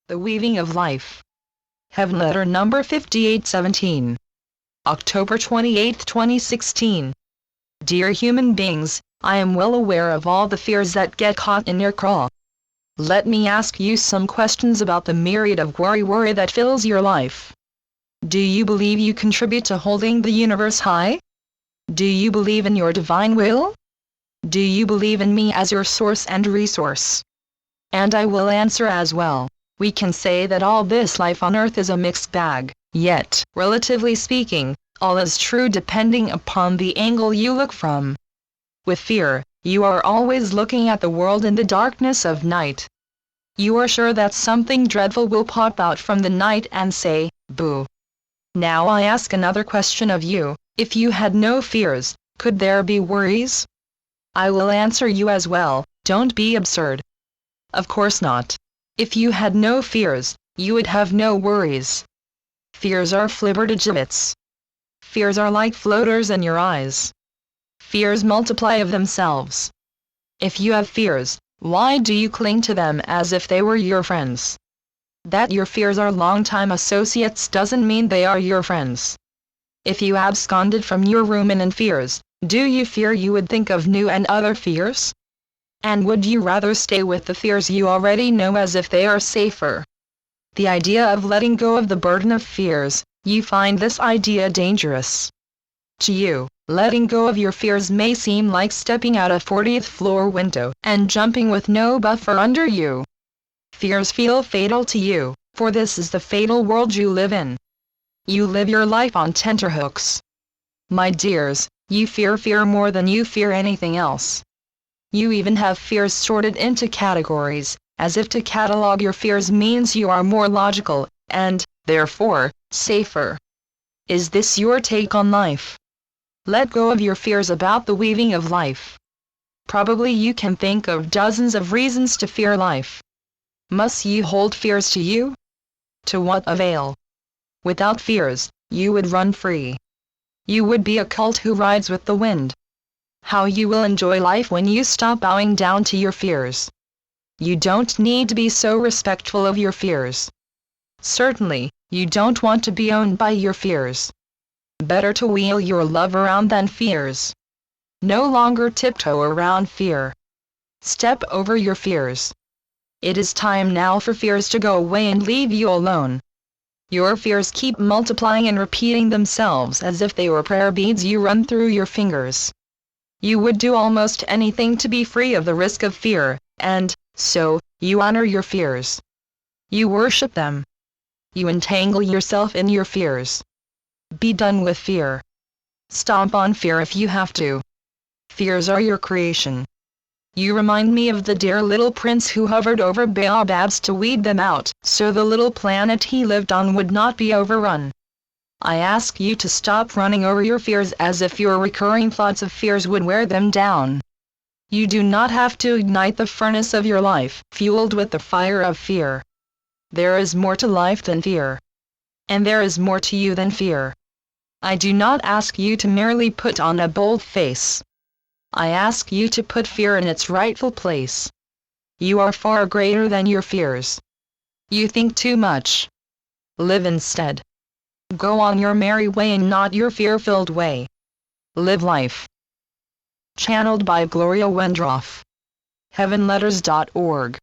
The Weaving of Life. Heavenletter number 5817. October 28, 2016. Dear human beings, I am well aware of all the fears that get caught in your craw. Let me ask you some questions about the myriad of worry that fills your life. Do you believe you contribute to holding the universe high? Do you believe in your divine will? Do you believe in me as your source and resource? And I will answer as well. We can say that all this life on earth is a mixed bag, yet, relatively speaking, all is true depending upon the angle you look from. With fear, you are always looking at the world in the darkness of night. You are sure that something dreadful will pop out from the night and say, "Boo." Now I ask another question of you: if you had no fears, could there be worries? I will answer you as well: don't be absurd. Of course not. If you had no fears, you would have no worries. Fears are flibbertigibbets. Fears are like floaters in your eyes. Fears multiply of themselves. If you have fears, why do you cling to them as if they were your friends? That your fears are long-time associates doesn't mean they are your friends. If you absconded from your room in fears, do you fear you would think of new and other fears? And would you rather stay with the fears you already know as if they are safer? The idea of letting go of the burden of fears, you find this idea dangerous. To you, letting go of your fears may seem like stepping out a 40th floor window and jumping with no buffer under you. Fears feel fatal to you, for this is the fatal world you live in. You live your life on tenterhooks. My dears, you fear fear more than you fear anything else. You even have fears sorted into categories, as if to catalog your fears means you are more logical, and, therefore, safer. Is this your take on life? Let go of your fears about the weaving of life. Probably you can think of dozens of reasons to fear life. Must you hold fears to you? To what avail? Without fears, you would run free. You would be a colt who rides with the wind. How you will enjoy life when you stop bowing down to your fears. You don't need to be so respectful of your fears. Certainly, you don't want to be owned by your fears. Better to wheel your love around than fears. No longer tiptoe around fear. Step over your fears. It is time now for fears to go away and leave you alone. Your fears keep multiplying and repeating themselves as if they were prayer beads you run through your fingers. You would do almost anything to be free of the risk of fear, and, so, you honor your fears. You worship them. You entangle yourself in your fears. Be done with fear. Stomp on fear if you have to. Fears are your creation. You remind me of the dear little prince who hovered over baobabs to weed them out, so the little planet he lived on would not be overrun. I ask you to stop running over your fears as if your recurring thoughts of fears would wear them down. You do not have to ignite the furnace of your life, fueled with the fire of fear. There is more to life than fear. And there is more to you than fear. I do not ask you to merely put on a bold face. I ask you to put fear in its rightful place. You are far greater than your fears. You think too much. Live instead. Go on your merry way and not your fear-filled way. Live life. Channeled by Gloria Wendroff. Heavenletters.org